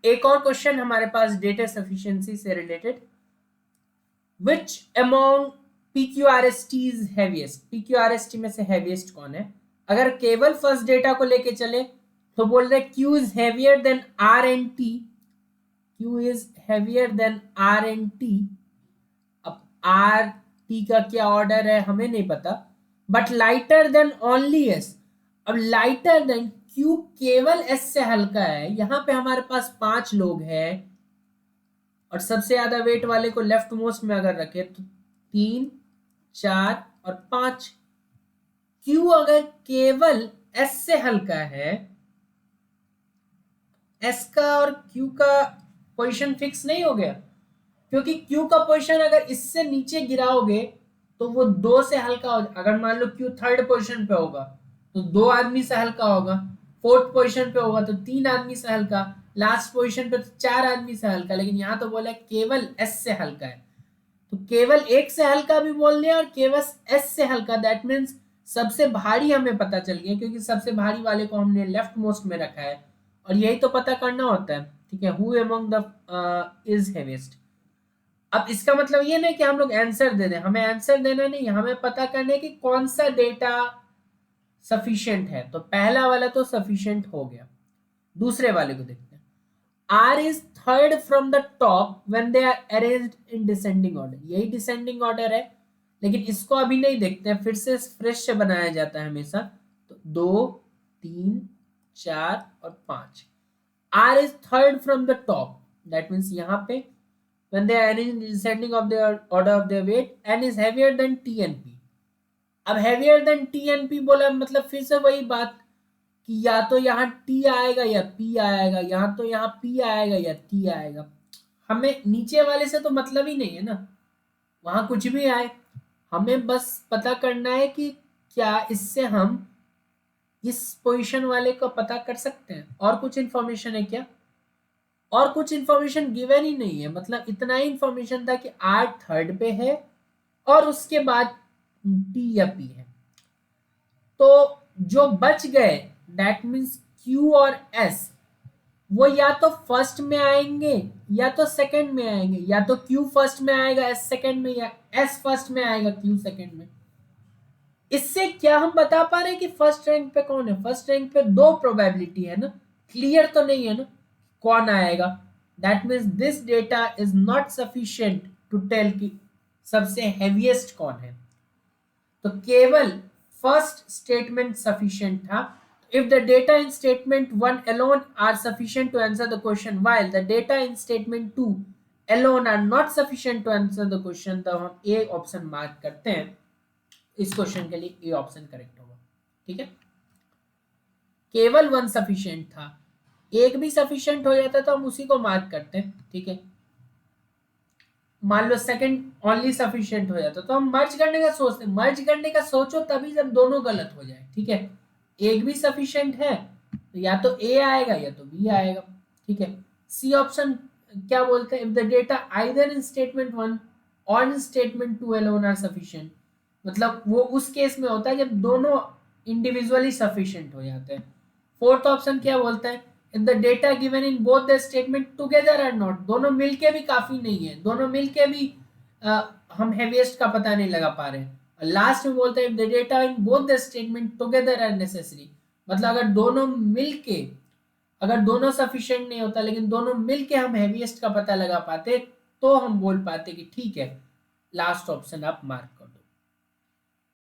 एक और क्वेश्चन हमारे पास डेटा सफिशिएंसी से related, which among PQRST is heaviest, PQRST में से हैवीएस्ट कौन है। अगर केवल फर्स्ट डेटा को लेके चले तो बोल रहे Q is heavier than R and T, Q is heavier than R and T. अब आर टी का क्या ऑर्डर है हमें नहीं पता, but lighter than only S. अब लाइटर देन क्यू केवल एस से हल्का है, यहां पे हमारे पास 5 लोग हैं और सबसे ज्यादा वेट वाले को लेफ्ट मोस्ट में अगर रखे तो 3, 4 और 5। क्यू अगर केवल एस से हल्का है, एस का और क्यू का पोजीशन फिक्स नहीं हो गया, क्योंकि क्यू का पोजीशन अगर इससे नीचे गिराओगे तो वो 2 से हल्का हो। अगर मान लो क्यू थर्ड पोजीशन पे होगा तो 2 आदमी से हल्का होगा, फोर्थ पोजीशन पे होगा तो 3 आदमी से हल्का, लास्ट पोजीशन पे तो 4 आदमी से हल्का। लेकिन यहाँ तो बोला केवल एस से हल्का है, तो केवल एक से हल्का भी बोल दिया और केवल एस से हल्का, दैट मीन्स सबसे भारी हमें पता चल गया, क्योंकि सबसे भारी वाले को हमने लेफ्ट मोस्ट में रखा है और यही तो पता करना होता है। ठीक है, who among the is heaviest. अब इसका मतलब ये नहीं कि हम लोग आंसर दे दें, हमें आंसर देना नहीं, हमें पता करना है कि कौन सा डेटा सफिशिएंट है। तो पहला वाला तो सफिशिएंट हो गया, दूसरे वाले को देखते हैं। R is third from the top when they are arranged in descending order, यही डिसेंडिंग ऑर्डर है, लेकिन इसको अभी नहीं देखते हैं, फिर से फ्रेश से बनाया जाता है हमेशा। तो 2, 3, 4 और 5। R is third from the top, that means यहाँ पे when they are arranged in descending of their order of their weight and is heavier than T and P। अब heavier than T and P बोला मतलब फिर से वही बात कि या तो यहाँ T आएगा या P आएगा, यहाँ तो यहाँ P आएगा या T आएगा। हमें नीचे वाले से तो मतलब ही नहीं है ना, वहां कुछ भी आए, हमें बस पता करना है कि क्या इससे हम इस पोजीशन वाले को पता कर सकते हैं। और कुछ इंफॉर्मेशन है क्या? और कुछ इंफॉर्मेशन गिवन ही नहीं है, मतलब इतना ही इंफॉर्मेशन था कि R थर्ड पे है और उसके बाद T या P है। तो जो बच गए दैट मीन्स Q और S, वो या तो फर्स्ट में आएंगे या तो सेकंड में आएंगे, या तो Q फर्स्ट में आएगा S सेकंड में, या S फर्स्ट में आएगा Q सेकंड में। इससे क्या हम बता पा रहे हैं कि फर्स्ट रैंक पे कौन है? फर्स्ट रैंक पे 2 प्रोबेबिलिटी है ना, क्लियर तो नहीं है ना कौन आएगा। That means this data is not sufficient to tell कि सबसे हैवीएस्ट कौन है। तो केवल फर्स्ट स्टेटमेंट सफिशिएंट था। If the data in statement 1 alone are sufficient to answer the question, while the data in statement 2 alone are not sufficient to answer the question, तब हम A option mark करते हैं। इस question के लिए A option correct होगा। ठीक है, केवल 1 सफिशिएंट था, एक भी सफिशिएंट हो जाता तो हम उसी को मार्क करते हैं। ठीक है, मान लो सेकंड ओनली सफिशिएंट हो जाता तो हम मर्ज करने का सोचते, मर्ज करने का सोचो तभी जब दोनों गलत हो जाए। ठीक है, एक भी सफिशिएंट है तो या तो ए आएगा या तो बी आएगा। ठीक है, सी ऑप्शन क्या बोलते हैं, if the data either in statement 1 और इन स्टेटमेंट 2 अलोन आर सफिशिएंट, मतलब वो उस केस में होता है जब दोनों इंडिविजुअली सफिशिएंट हो जाते हैं। फोर्थ ऑप्शन क्या बोलता है, if the data given in both the statement together are not, दोनों मिलके भी काफी नहीं है, दोनों मिलके भी हम हैवीएस्ट का पता नहीं लगा पा रहे हैं। लास्ट में बोलते हैं if the data in both the statement together are necessary, मतलब अगर दोनों मिलके, अगर दोनों सफिशिएंट नहीं होता लेकिन दोनों मिलके हम हैवीएस्ट का पता लगा पाते तो हम बोल पाते कि ठीक है, लास्ट ऑप्शन आप मार्क करो।